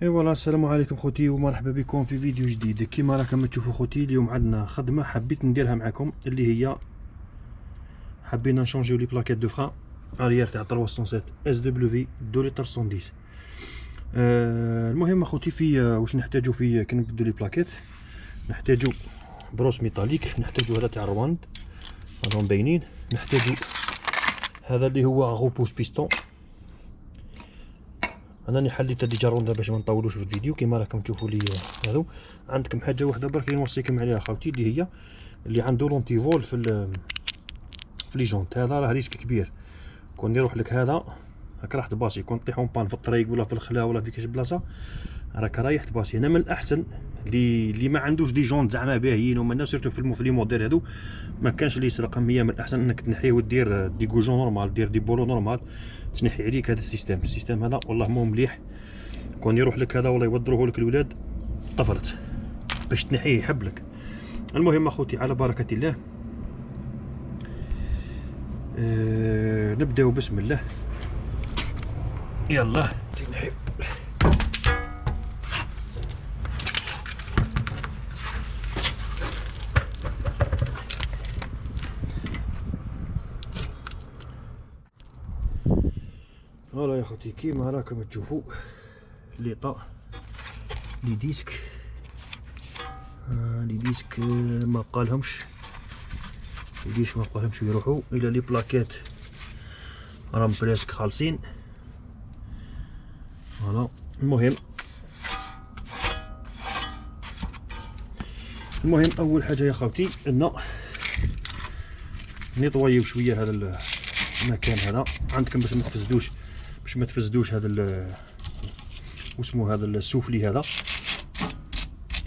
اي فوالا، السلام عليكم خوتي ومرحبا بكم في فيديو جديد. كيما راكم تشوفوا خوتي، اليوم عندنا خدمه حبيت نديرها معكم، اللي هي حبينا نشونجيو لي بلاكيت دو فران اريير تاع 307 اس دبليو في 2 لتر 110. المهم اخوتي، في واش نحتاجو في كي نبدلو لي بلاكيت. نحتاجو بروس ميتاليك، نحتاجو هذا تاع الرواند هذوما باينين، نحتاجو هذا اللي هو غوبوس بيستون. انا حليت ديجا روندا باش ما نطولوش في الفيديو كيما راكم تشوفوا لي هذو. عندكم حاجه واحده برك اللي نوصيكم عليها خوتي، اللي هي اللي عنده لونتي فول في لي جونت. هذا راه ريسك كبير، كون يروح لك هذا راك راح تباسي، كون طيح اون بان في الطريق ولا في الخلا ولا في كاش بلاصه راك رايح تباسي. انا من الاحسن اللي ما عندوش دي جونت زعما باهيين، ومن سيرتو في لي موديل هذو ما كانش اللي يسرق. هي من الاحسن انك تنحيه ودير دي كوجون نورمال، دير دي بولو نورمال، تنحي عليك هذا السيستم هذا. والله مو مليح، كون يروح لك هذا ولا يوضروه لك الولاد طفرت باش تنحيه يحب لك. المهم اخوتي على بركه الله، نبداو بسم الله. يلا تنحي. فوالا يا اخوتي كيما راكم تشوفوا لي طا لي ديسك، لي ديسك ما بقالهمش، لي ديسك ما بقالهمش يروحوا الى لي بلاكيت راهم بريسك خالصين. فوالا المهم اول حاجه يا خوتي ان نيطويو شويه هذا المكان هذا عندكم باش ما تفسدوش، هذا واسمو هذا السفلي هذا.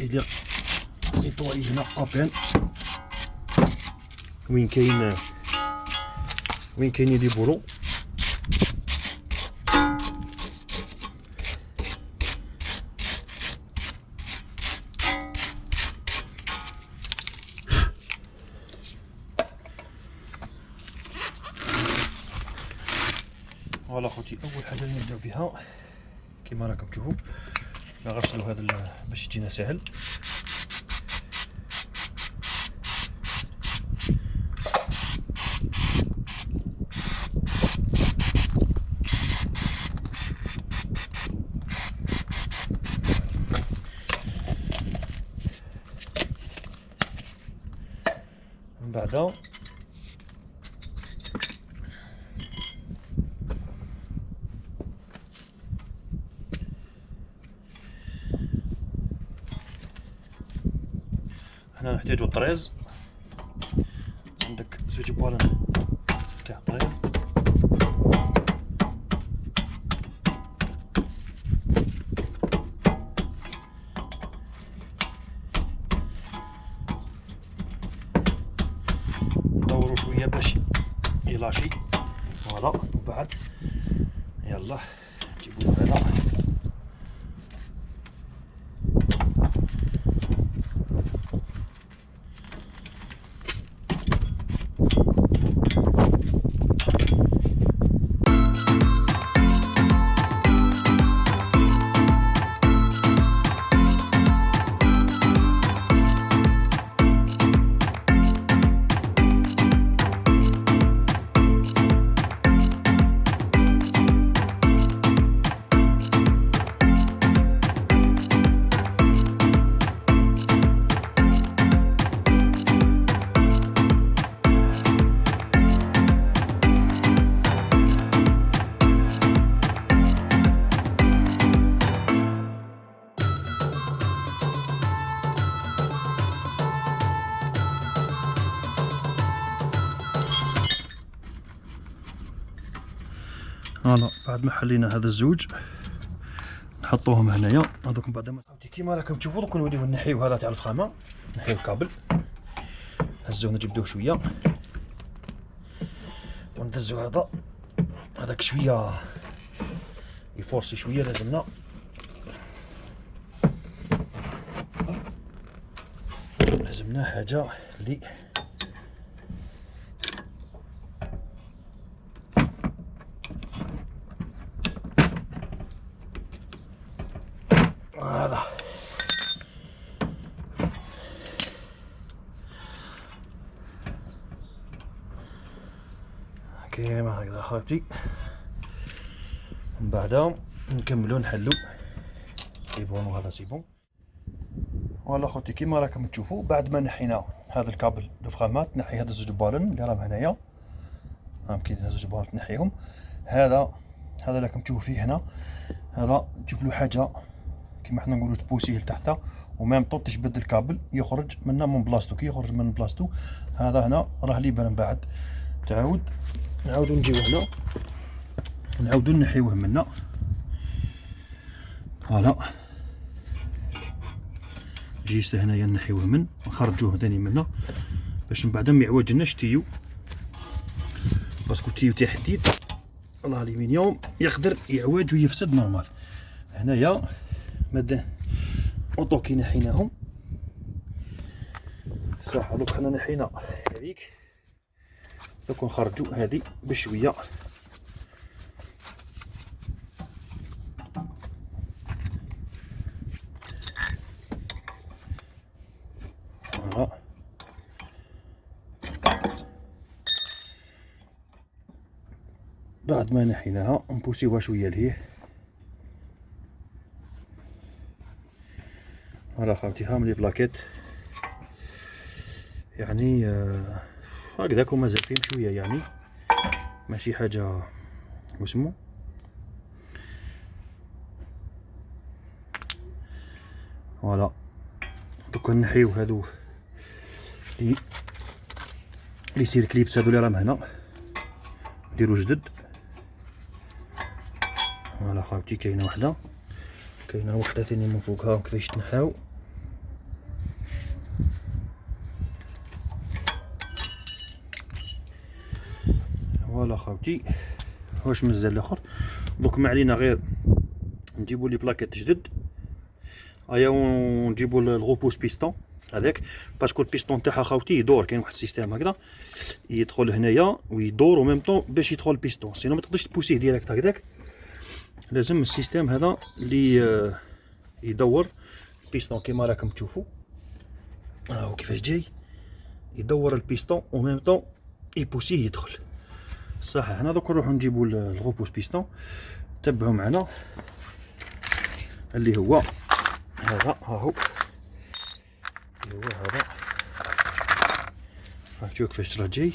الى نيطوي هنا ابان وين كاين لي بولو. فوالا خوتي، اول حاجه اللي نبداو بها كيما راكم تشوفوا نغسلوا هذا باش يجينا سهل. من بعد هنا نحتاجو طريز، عندك زوج بالون تاع طريز. ندورو شويه باش يلاشي. فوالا وبعد يلا نجيبو هذا. فوالا بعد ما حلينا هذا الزوج نحطوهم هنايا هذوك. من بعد ما كيما راكم تشوفوا دوك نوليو نحيو هذا تاع الفخامه، نحيو الكابل نهزوه نجبدوه شويه وندزو هذاك شويه يفورسي شويه. لازمنا حاجه اللي كيما هكذا خاوتي. من بعد نكملو نحلو. سي بون وهذا سي بون. فوالا خوتي كيما راكم تشوفوا بعد ما نحينا هذا الكابل دفخامات، نحي هاد الزوج بالون اللي راهم هنايا، هاهم كاين هاد الزوج بالون نحيهم. هذا اللي راكم تشوفوا فيه هنا، هذا تشوف له حاجه كيما حنا نقولوا تبوسيه لتحت وميم طون تجبد الكابل يخرج منا من بلاصتو. كي يخرج من بلاصتو هذا هنا راه ليبر. من بعد نعاودو نجيو هنا نعاودو نحيوه منا. فوالا جيست هنايا نحيوه من نخرجوه ثاني منا باش من بعد ما يعوجناش تيو، باسكو تيو تاع حديد الالومنيوم يقدر يعوج ويفسد نورمال. هنايا مادا اوطو كي نحيناهم صح. دوك حنا نحينا هذيك، دوك نخرجو هذه بشويه. بعد ما نحيناها نبوسيوها شويه لهيه. فوالا خاوتي هاهم لي بلاكيت يعني هكذاك ومازال فيهم شويه، يعني ماشي حاجه واسمو. فوالا دوكا نحيو هادو لي سيركليبس هادو اللي راهم هنا نديرو جدد. فوالا خاوتي كاينه وحده ثاني من فوقها كيفاش تنحاو. فوالا خاوتي واش مازال الاخر. دوك ما علينا غير نجيبو لي بلاكيت جدد، ايا ونجيبو الغوبوس بيستون هذاك، باسكو البيستون تاعها خاوتي يدور. كاين واحد السيستيم هكذا يدخل هنايا ويدور و ميم طون باش يدخل البيستون، سينو ما تقدرش تبوسيه ديريكت هكذاك. لازم السيستيم هذا اللي يدور البيستون كيما راكم تشوفوا. هاهو كيفاش جاي يدور البيستون و ميم طون يبوسيه يدخل. صح. هنا دوك نروحو نجيبو الغوبوس بيستون. تبعوا معنا اللي هو هذا. هاهو اللي هو هذا، راك تشوف كيفاش راه جاي.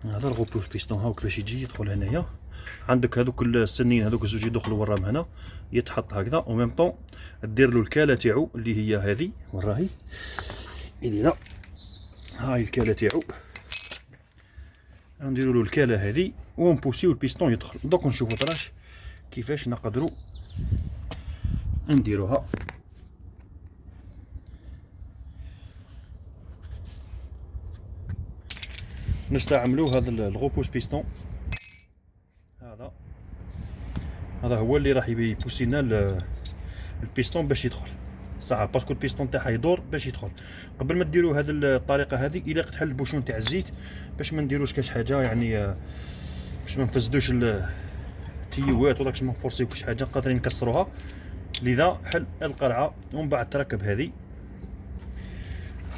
هذا الغوبوس بيستون هاو كيفاش يجي يدخل هنايا. عندك هذوك السنين هذوك الزوج يدخلوا وراهم هنا، يتحط هكذا و ميم طون دير له الكاله تاعو اللي هي هذه وراهي اللي لا. هاي الكاله تاعو نديرو له الكاله هذه ونبوسيو البيستون يدخل. دوك نشوفو طراش كيفاش نقدروا نديروها. نستعملوا هذا الغوبوس بيستون. هذا هو اللي راح يبوسي لنا البيستون باش يدخل. صعب باسكو البيستون تاعها يدور باش يدخل. قبل ما ديروا هذه الطريقه هذه الى تحل البوشون تاع الزيت باش ما نديروش كاش حاجه، يعني باش ما نفسدوش التيوات ولا باش ما نفورسيو كاش حاجه قادرين نكسروها. لذا حل القرعه ومن بعد تركب هذه.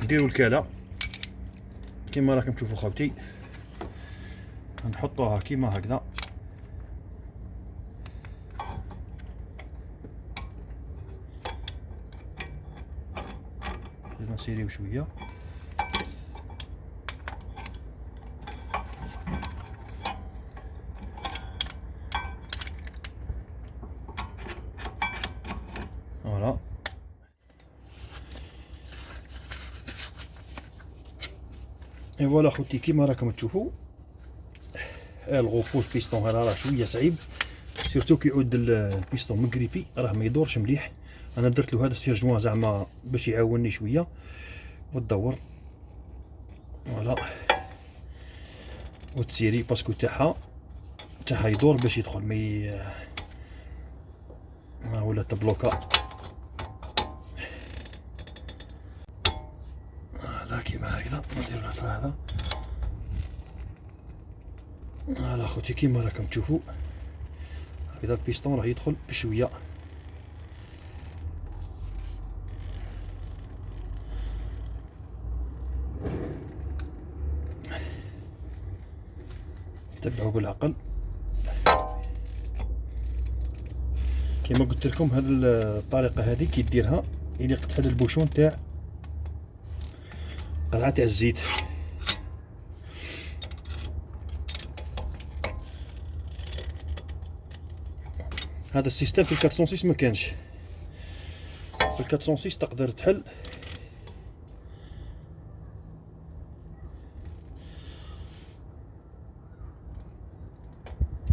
نديروا الكاله كيما راكم تشوفوا خاوتي، نحطوها كيما هكذا. نسيريو شويه. فوالا اي فوالا خوتي كيما راكم تشوفوا الغوبوس بيستون هذا راه شويه صعيب، سيرتو كي يعود البيستون مكريبي راه ما يدورش مليح. انا درت له هذا السيرجوان زعما باش يعاونني شويه وتدور. فوالا وتسيري باسكو تاعها يدور باش يدخل ما ولا تبلوكا. فوالا كيما هكذا نديرو الاثر هذا. فوالا خوتي كيما راكم تشوفوا هكذا البيستون راه يدخل بشويه. تبعوا بالعقل. كما قلت لكم هذه الطريقه هذه كي ديرها يليق هذا البوشون تاع قرعه تاع الزيت. هذا السيستم في 406 ما كانش. في 406 تقدر تحل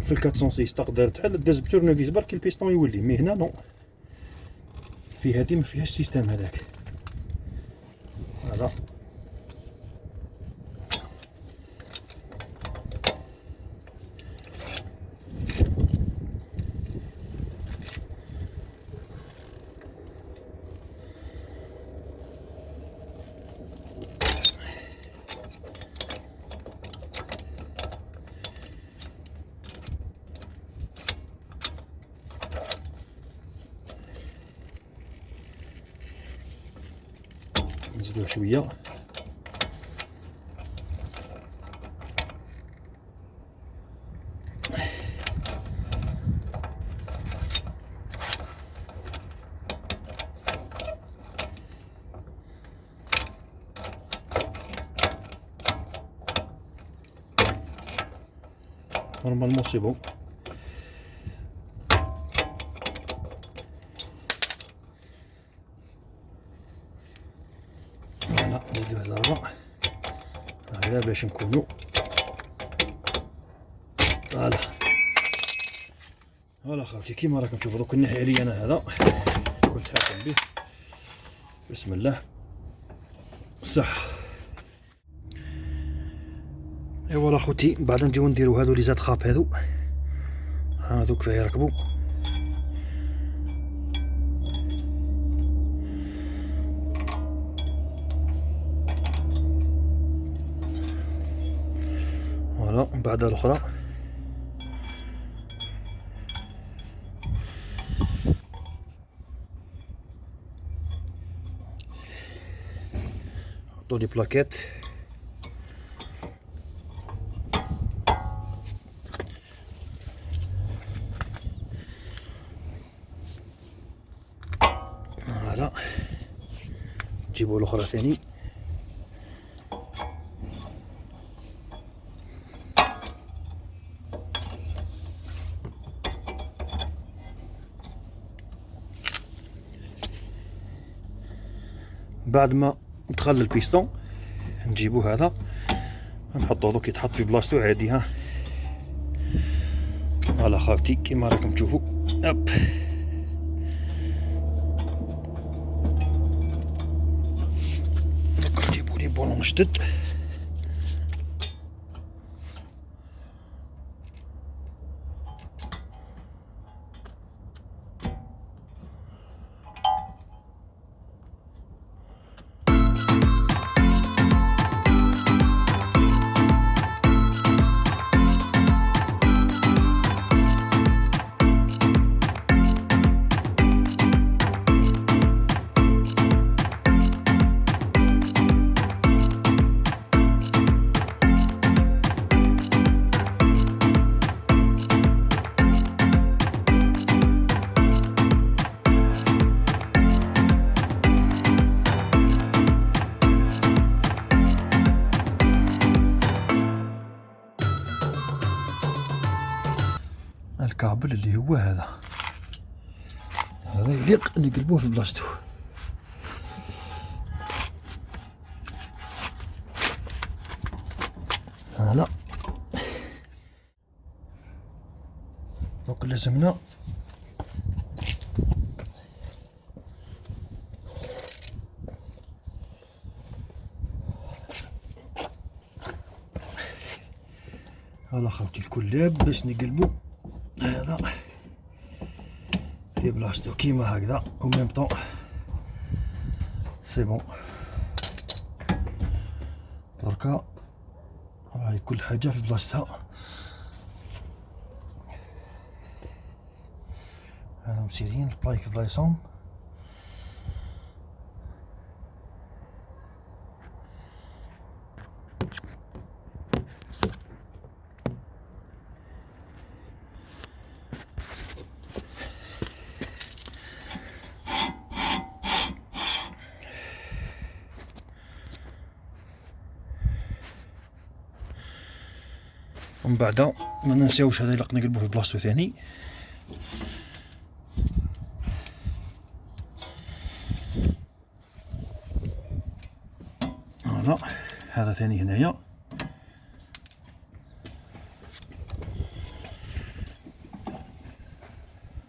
في 406 تقدر تحل داز بتورنوفيس برك البيستون يولي. مي هنا نو، في هذه ما فيهاش السيستم هذاك. هذا نزيدوه شويه. نورمالمون سي بون. فوالا نزيدو هاد الربع هذا باش نكونو فوالا خاوتي كيما راكم تشوفوا. دوك نحي عليا انا هذا كنت حاكم به. بسم الله صح. ايوا خوتي بعد نجيو نديرو هادو لي زاد خاب هادو كفايه يركبوا. فوالا من بعد الاخرى نحطو لي بلاكيت. فوالا نجيبو الاخرى ثاني. بعد ما دخل البيستون نجيبو هذا نحطو دوك يتحط في بلاصتو عادي. ها فوالا خاوتي كيما راكم تشوفوا. هوب دوك نجيبو لي بولون جدد. الكابل اللي هو هذا يليق نقلبوه في بلاصتو. هنا دوك لازمنا هلا خاوتي الكلاب باش نقلبو هذا في بلاصتو كيما هكذا. او ميم طون سي بون. دركا راهي كل حاجه في بلاصتها. هذا مسيرين البلايك في بلايصهم. ومن بعد ما ننساوش هذا الا نقلبوه في بلاصتو ثاني. فوالا هذا ثاني هنايا.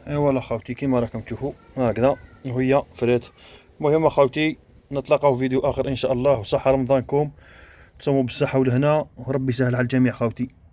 ايوا اخوتي كيما راكم تشوفوا هكذا وهي فرات. المهم اخوتي نتلاقاو في فيديو اخر ان شاء الله، وصحة رمضانكم، تصوموا بالصحة والهنا، وربي يسهل على الجميع خوتي.